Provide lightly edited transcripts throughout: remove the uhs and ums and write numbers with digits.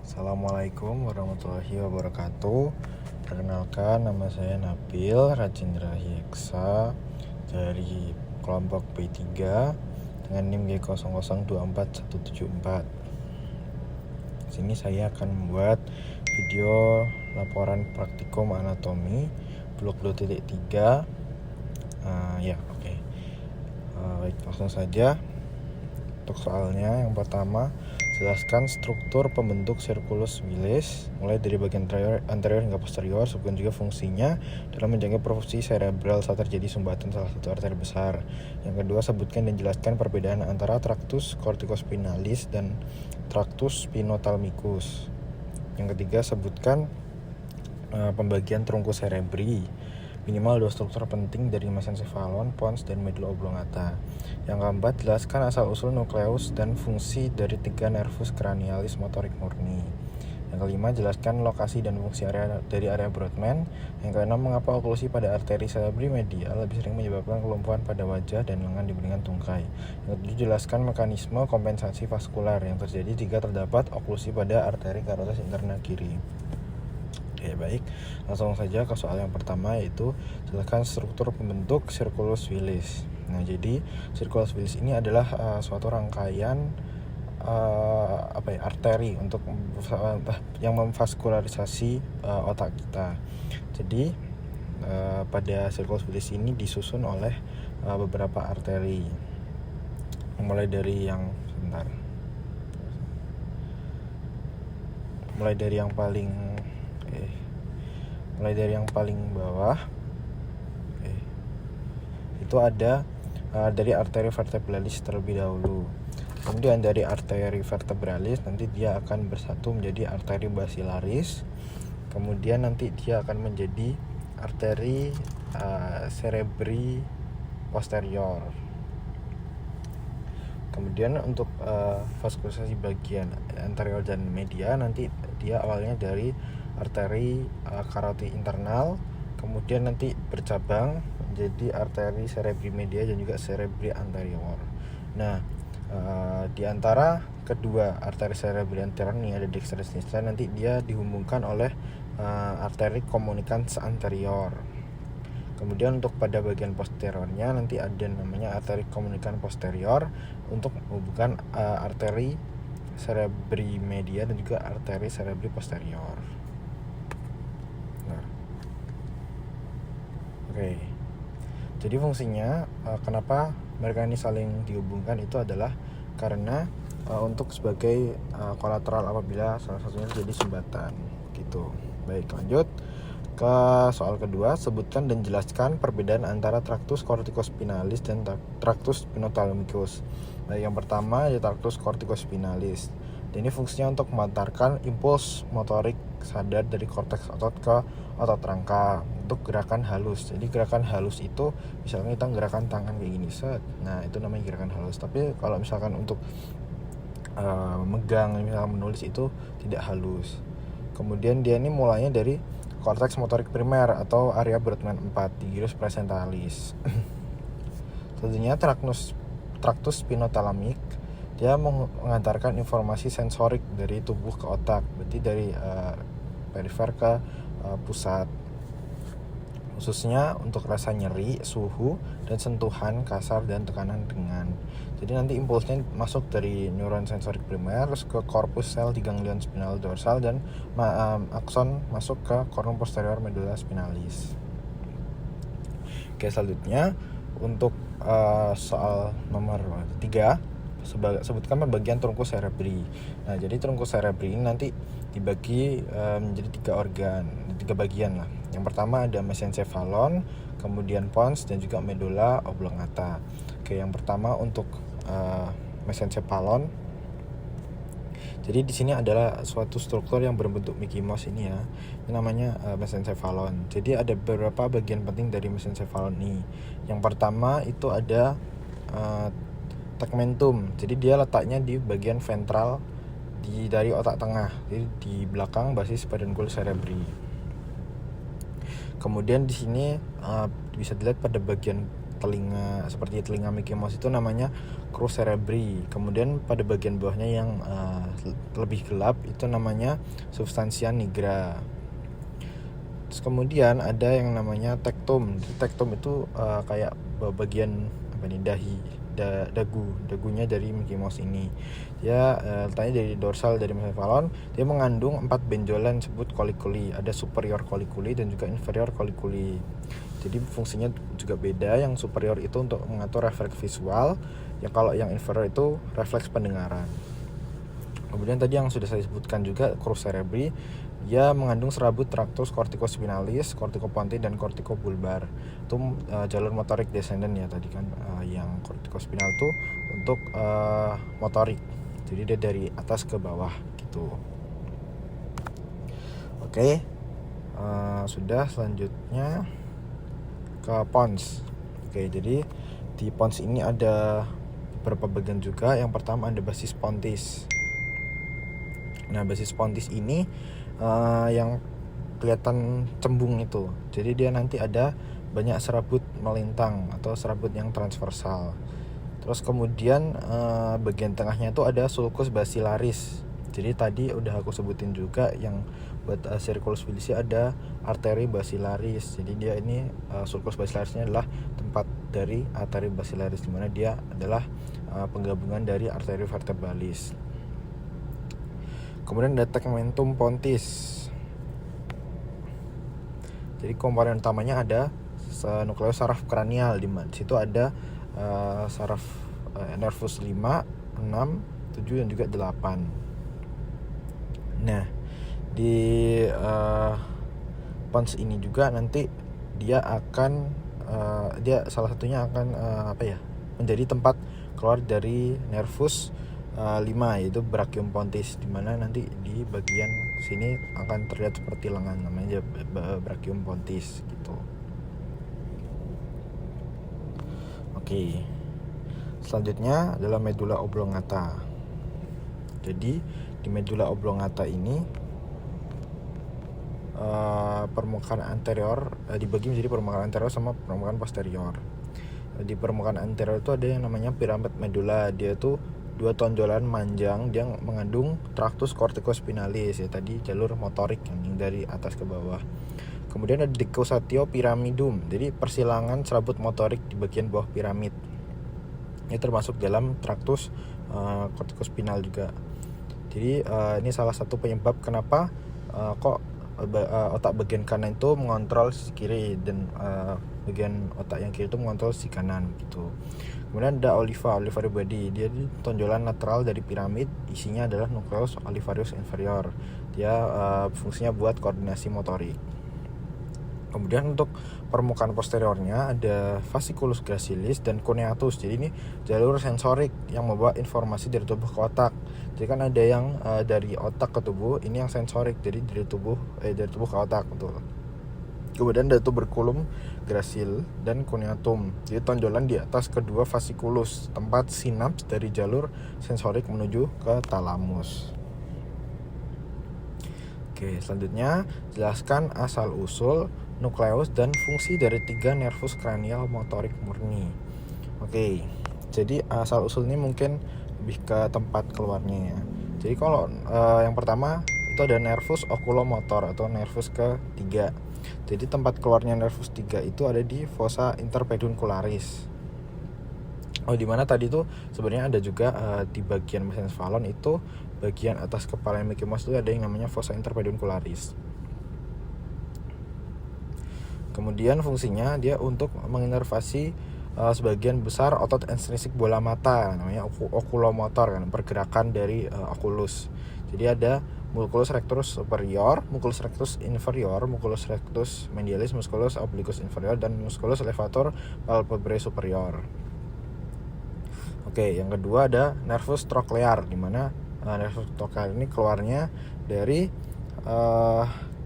Assalamualaikum warahmatullahi wabarakatuh. Perkenalkan, nama saya Nabil Rajendra Hieksa dari kelompok B3 dengan NIM G00247174. Sini saya akan membuat video laporan praktikum anatomi blok 2.3. Baik, langsung saja. Untuk soalnya, yang pertama, jelaskan struktur pembentuk sirkulus wilis mulai dari bagian anterior hingga posterior, sebutkan juga fungsinya dalam menjaga perfusi cerebral saat terjadi sumbatan salah satu arteri besar. Yang kedua, sebutkan dan jelaskan perbedaan antara tractus corticospinalis dan tractus spinothalmicus. Yang ketiga, sebutkan pembagian trunkus cerebri. Minimal 2 struktur penting dari mesencephalon, pons, dan medulla oblongata. Yang keempat, jelaskan asal-usul nukleus dan fungsi dari 3 nervus cranialis motorik murni. Yang kelima, jelaskan lokasi dan fungsi dari area Brodmann. Yang keenam, mengapa oklusi pada arteri cerebri medial lebih sering menyebabkan kelumpuhan pada wajah dan lengan dibandingkan tungkai. Yang ketujuh, jelaskan mekanisme kompensasi vaskular yang terjadi jika terdapat oklusi pada arteri karotis interna kiri. Oke, baik, langsung saja ke soal yang pertama, yaitu jelaskan struktur pembentuk sirkulus wilis. Nah, jadi sirkulus wilis ini adalah suatu rangkaian arteri untuk yang memvaskularisasi otak kita. Jadi pada sirkulus wilis ini disusun oleh beberapa arteri, mulai dari yang paling bawah. Itu ada dari arteri vertebralis terlebih dahulu. Kemudian dari arteri vertebralis nanti dia akan bersatu menjadi arteri basilaris. Kemudian nanti dia akan menjadi arteri cerebri posterior. Kemudian untuk vaskularisasi bagian anterior dan media, nanti dia awalnya dari arteri karoti internal, kemudian nanti bercabang menjadi arteri cerebri media dan juga cerebri anterior. Nah, di antara kedua arteri cerebri anterior ini ada dextra sinistra, nanti dia dihubungkan oleh arteri communicans anterior. Kemudian untuk pada bagian posteriornya nanti ada namanya arteri communicans posterior untuk menghubungkan arteri cerebri media dan juga arteri cerebri posterior. Oke. Jadi fungsinya kenapa mereka ini saling dihubungkan itu adalah karena untuk sebagai kolateral apabila salah satunya terjadi sumbatan gitu. Baik, lanjut ke soal kedua, sebutkan dan jelaskan perbedaan antara tractus corticospinalis dan tractus spinothalmicus. Nah, yang pertama ada tractus corticospinalis. Dan ini fungsinya untuk mengantarkan impuls motorik sadar dari korteks otot ke otot rangka untuk gerakan halus. Jadi gerakan halus itu misalnya kita gerakan tangan kayak gini, set. Nah, itu namanya gerakan halus. Tapi kalau misalkan untuk megang, misalnya menulis, itu tidak halus. Kemudian dia ini mulainya dari korteks motorik primer atau area Brodmann 4 di gyrus presentalis. Selanjutnya tractus spinothalamic, dia mengantarkan informasi sensorik dari tubuh ke otak, berarti dari perifer ke pusat, khususnya untuk rasa nyeri, suhu, dan sentuhan kasar dan tekanan ringan. Jadi nanti impulsnya masuk dari neuron sensorik primer terus ke corpus sel di ganglion spinal dorsal dan akson masuk ke cornum posterior medulla spinalis. Oke, selanjutnya untuk soal nomor 3, sebutkan pembagian trunkus cerebri. Nah, jadi trunkus cerebri ini nanti dibagi menjadi 3 bagian lah. Yang pertama ada mesencephalon, kemudian pons, dan juga medulla oblongata. Oke, yang pertama untuk mesencephalon. Jadi di sini adalah suatu struktur yang berbentuk Mickey Mouse ini ya. Ini namanya mesencephalon. Jadi ada beberapa bagian penting dari mesencephalon ini. Yang pertama itu ada tegmentum. Jadi dia letaknya di bagian ventral dari otak tengah. Jadi di belakang basis peduncle cerebri. Kemudian di sini bisa dilihat pada bagian telinga, seperti telinga Mickey Mouse itu namanya crus cerebri. Kemudian pada bagian bawahnya yang lebih gelap itu namanya substantia nigra. Terus kemudian ada yang namanya tectum. Tectum itu kayak bagian dagunya dari Mickey Mouse ini. Dia letaknya dari dorsal dari mesencephalon. Dia mengandung 4 benjolan disebut coliculi. Ada superior coliculi dan juga inferior coliculi. Jadi fungsinya juga beda. Yang superior itu untuk mengatur refleks visual, kalau yang inferior itu refleks pendengaran. Kemudian tadi yang sudah saya sebutkan juga crus cerebri, dia mengandung serabut tractus corticospinalis, corticopontine dan corticobulbar. Itu jalur motorik descendant ya tadi kan, yang corticospinal itu untuk motorik. Jadi dia dari atas ke bawah gitu. Oke. Sudah, selanjutnya ke pons. Oke, jadi di pons ini ada beberapa bagian juga. Yang pertama ada basis pontis. Nah, basis pontis ini yang kelihatan cembung itu. Jadi dia nanti ada banyak serabut melintang atau serabut yang transversal. Terus kemudian bagian tengahnya itu ada sulcus basilaris. Jadi tadi udah aku sebutin juga yang buat circulus wilisi ada arteri basilaris. Jadi dia ini sulcus basilarisnya adalah tempat dari arteri basilaris, di mana dia adalah penggabungan dari arteri vertebralis. Kemudian ada tegmentum pontis. Jadi komponen utamanya ada nukleus saraf kranial, di mana situ ada saraf nervus 5, 6, 7 dan juga 8. Nah, di pons ini juga nanti dia akan dia salah satunya akan menjadi tempat keluar dari nervus 5, yaitu brachium pontis, di mana nanti di bagian sini akan terlihat seperti lengan, namanya brachium pontis gitu. Oke. Selanjutnya adalah medulla oblongata. Jadi di medulla oblongata ini permukaan anterior dibagi menjadi permukaan anterior sama permukaan posterior. Di permukaan anterior itu ada yang namanya piramid medulla. Dia itu 2 tonjolan manjang, dia mengandung tractus corticospinalis ya tadi, jalur motorik yang dari atas ke bawah. Kemudian ada decussatio pyramidum, jadi persilangan serabut motorik di bagian bawah piramid. Ini termasuk dalam tractus corticospinal juga. Jadi ini salah satu penyebab kenapa kok otak bagian kanan itu mengontrol sisi kiri dan bagian otak yang kiri itu mengontrol sisi kanan gitu. Kemudian ada olivary body, dia di tonjolan lateral dari piramid, isinya adalah nukleus olivarius inferior. Dia fungsinya buat koordinasi motorik. Kemudian untuk permukaan posteriornya ada fasciculus gracilis dan cuneatus. Jadi ini jalur sensorik yang membawa informasi dari tubuh ke otak. Jadi kan ada yang dari otak ke tubuh, ini yang sensorik, jadi dari tubuh ke otak betul. Kemudian ada tuberculum gracil dan cuneatum. Jadi tonjolan di atas kedua fasciculus, tempat sinaps dari jalur sensorik menuju ke talamus. Oke, selanjutnya jelaskan asal usul, nukleus dan fungsi dari 3 nervus kranial motorik murni. Oke, jadi asal usul ini mungkin lebih ke tempat keluarnya ya. Jadi kalau yang pertama itu ada nervus oculomotor atau nervus ke-3. Jadi tempat keluarnya nervus 3 itu ada di fossa interpeduncularis. Di mana tadi tuh sebenarnya ada juga di bagian mesencephalon itu, bagian atas kepala Mickey Mouse itu ada yang namanya fossa interpeduncularis. Kemudian fungsinya dia untuk menginervasi sebagian besar otot ekstrinsik bola mata, namanya oculomotor kan, pergerakan dari oculus. Jadi ada musculus rectus superior, musculus rectus inferior, musculus rectus medialis, musculus obliquus inferior, dan musculus levator palpebrae superior. Oke, yang kedua ada nervus trochlear, di mana nervus trochlear ini keluarnya dari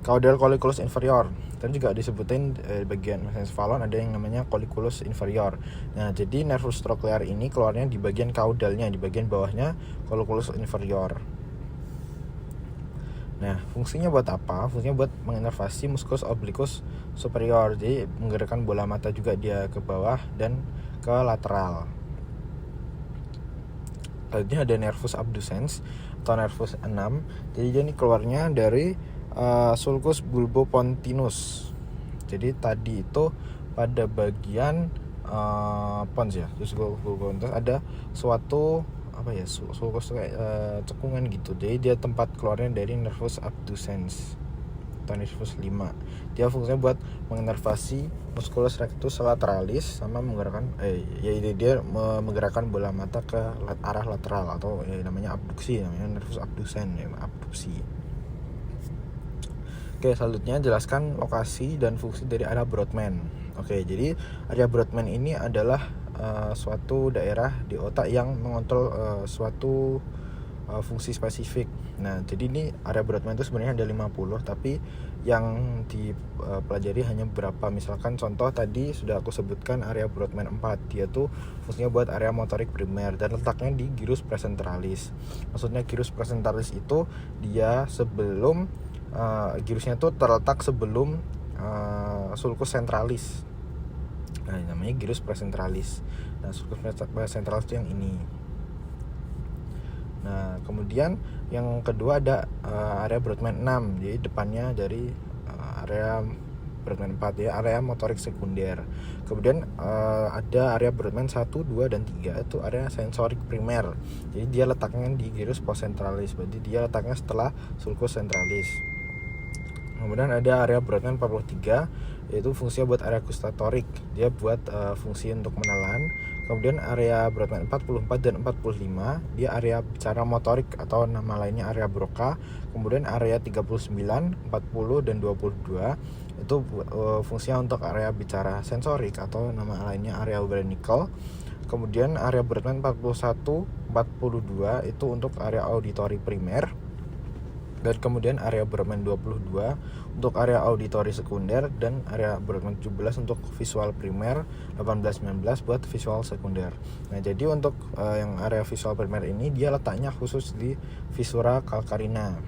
caudal colliculus inferior. Dan juga disebutin bagian mesencephalon ada yang namanya colliculus inferior. Nah, jadi nervus trochlear ini keluarnya di bagian caudalnya, di bagian bawahnya colliculus inferior. Nah, fungsinya buat apa? Fungsinya buat menginervasi musculus obliquus superior. Jadi menggerakkan bola mata juga dia ke bawah dan ke lateral. Selanjutnya ada nervus abducens atau nervus 6. Jadi dia ini keluarnya dari sulcus bulbopontinus. Jadi tadi itu pada bagian pons ya. Terus bulbopontinus ada suatu sulcus kayak cekungan gitu. Jadi dia tempat keluarnya dari nervus abducens atau nervus 5. Dia fungsinya buat menginervasi musculus rectus lateralis sama menggerakkan yaitu dia menggerakkan bola mata ke arah lateral atau namanya abduksi, namanya nervus abducens ya, abduksi. Oke, selanjutnya jelaskan lokasi dan fungsi dari area Brodmann. Oke, jadi area Brodmann ini adalah suatu daerah di otak yang mengontrol suatu fungsi spesifik. Nah, jadi ini area Brodmann itu sebenarnya ada 50, tapi yang dipelajari hanya beberapa. Misalkan contoh tadi sudah aku sebutkan area Brodmann 4. Dia tuh fungsinya buat area motorik primer dan letaknya di gyrus presentalis. Maksudnya gyrus presentalis itu dia sebelum gyrusnya tuh terletak sebelum sulcus centralis. Nah, namanya gyrus presentalis. Nah, sulcus presentalis itu yang ini. Nah, kemudian yang kedua ada area Brodmann 6. Jadi depannya dari area Brodmann 4 ya, area motorik sekunder. Kemudian ada area Brodmann 1, 2 dan 3 itu area sensorik primer. Jadi dia letaknya di gyrus postcentralis. Berarti dia letaknya setelah sulcus centralis. Kemudian ada area Brodmann 43, yaitu fungsinya buat area gustatorik. Dia buat fungsi untuk menelan. Kemudian area Brodmann 44 dan 45, dia area bicara motorik atau nama lainnya area Broca. Kemudian area 39, 40 dan 22 itu fungsinya untuk area bicara sensorik atau nama lainnya area Wernicke. Kemudian area Brodmann 41, 42 itu untuk area auditori primer. Dan kemudian area Brodmann 22 untuk area auditori sekunder, dan area Brodmann 17 untuk visual primer, 18-19 buat visual sekunder. Nah, jadi untuk yang area visual primer ini dia letaknya khusus di visura calcarina.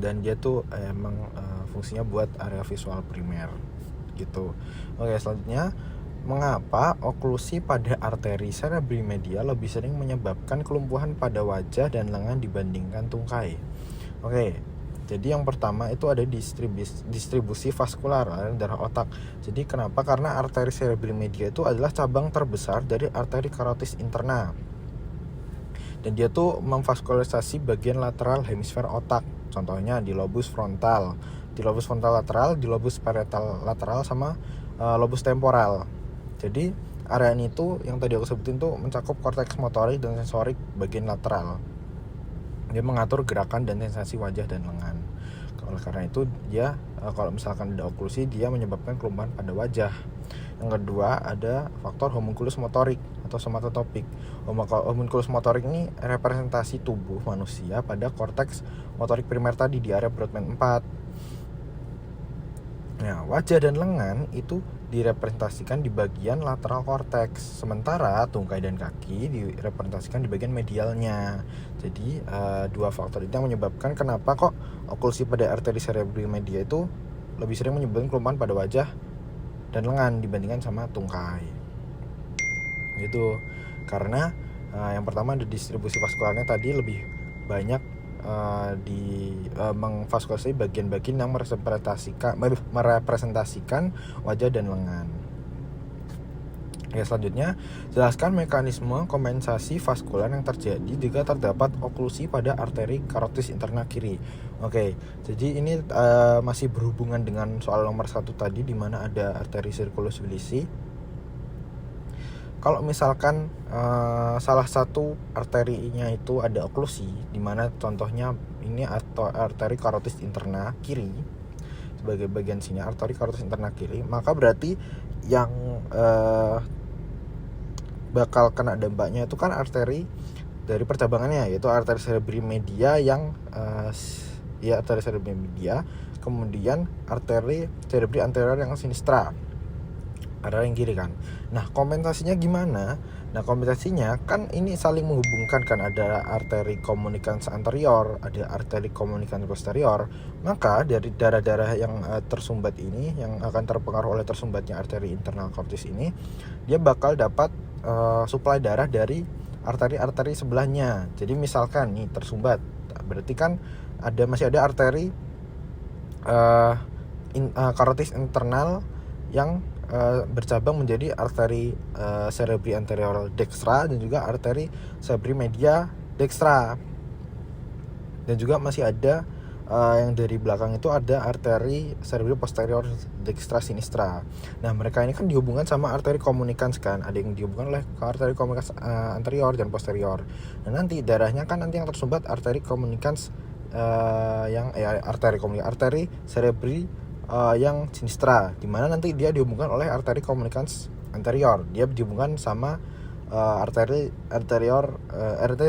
Dan dia tuh emang fungsinya buat area visual primer gitu. Oke, selanjutnya mengapa oklusi pada arteri cerebri-media lebih sering menyebabkan kelumpuhan pada wajah dan lengan dibandingkan tungkai? Oke, jadi yang pertama itu ada distribusi vaskular darah otak. Jadi kenapa? Karena arteri cerebri-media itu adalah cabang terbesar dari arteri karotis interna. Dan dia tuh memvaskularisasi bagian lateral hemisfer otak. Contohnya di lobus frontal lateral, di lobus parietal lateral, sama lobus temporal. Jadi area ini tuh yang tadi aku sebutin tuh mencakup korteks motorik dan sensorik bagian lateral. Dia mengatur gerakan dan sensasi wajah dan lengan. Oleh karena itu dia kalau misalkan ada oklusi, dia menyebabkan kelumpuhan pada wajah. Yang kedua ada faktor homunculus motorik atau somatotopik. Homunculus motorik ini representasi tubuh manusia pada korteks motorik primer tadi di area Brodmann 4. Nah, wajah dan lengan itu direpresentasikan di bagian lateral korteks, sementara tungkai dan kaki direpresentasikan di bagian medialnya. Jadi dua faktor itu yang menyebabkan kenapa kok oklusi pada arteri cerebri media itu lebih sering menyebabkan kelumpuhan pada wajah dan lengan dibandingkan sama tungkai. Gitu. Karena yang pertama ada distribusi vaskularnya tadi lebih banyak mengvaskulisasi bagian-bagian yang merepresentasikan wajah dan lengan. Ya, selanjutnya jelaskan mekanisme kompensasi vaskular yang terjadi jika terdapat oklusi pada arteri karotis interna kiri. Oke, jadi ini masih berhubungan dengan soal nomor 1 tadi, di mana ada arteri circulus wilisi. Kalau misalkan salah satu arterinya itu ada oklusi, di mana contohnya ini arteri karotis interna kiri, sebagai bagian sini arteri karotis interna kiri, maka berarti yang bakal kena dampaknya itu kan arteri dari percabangannya, yaitu arteri cerebri media yang arteri cerebri media, kemudian arteri cerebri anterior yang sinistra. ada yang kiri kan. Nah, kompensasinya gimana? Nah, kompensasinya kan ini saling menghubungkan kan, ada arteri komunikans anterior, ada arteri komunikans posterior. Maka dari darah-darah yang tersumbat ini, yang akan terpengaruh oleh tersumbatnya arteri internal cortis ini, dia bakal dapat suplai darah dari arteri-arteri sebelahnya. Jadi misalkan nih tersumbat, berarti kan masih ada arteri karotis internal yang bercabang menjadi arteri cerebri anterior dextra dan juga arteri cerebri media dextra. Dan juga masih ada yang dari belakang itu ada arteri cerebri posterior dextra sinistra. Nah, mereka ini kan dihubungkan sama arteri komunikans kan. Ada yang dihubungkan oleh arteri komunikans anterior dan posterior. Nah, nanti darahnya kan nanti yang tersumbat arteri komunikans arteri cerebri yang sinistra, dimana nanti dia dihubungkan oleh arteri komunikans anterior. Dia dihubungkan sama arteri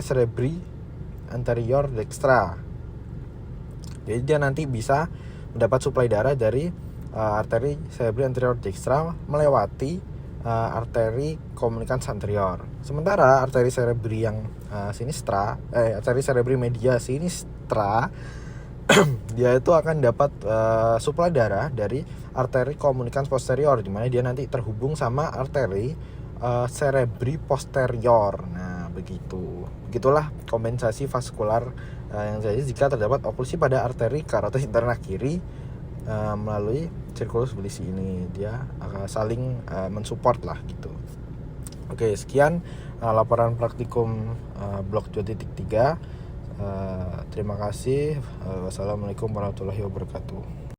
cerebri anterior dextra. Jadi dia nanti bisa mendapat suplai darah dari arteri cerebri anterior dextra melewati arteri komunikans anterior. Sementara arteri cerebri yang arteri cerebri media sinistra dia itu akan dapat suplai darah dari arteri komunikans posterior, di mana dia nanti terhubung sama arteri cerebri posterior. Nah, begitulah kompensasi vaskular yang terjadi jika terdapat oklusi pada arteri karotis internal kiri melalui sirkulus bilisi ini. Dia akan saling mensupport lah gitu. Oke, sekian laporan praktikum blok 2.3. Terima kasih. Wassalamualaikum warahmatullahi wabarakatuh.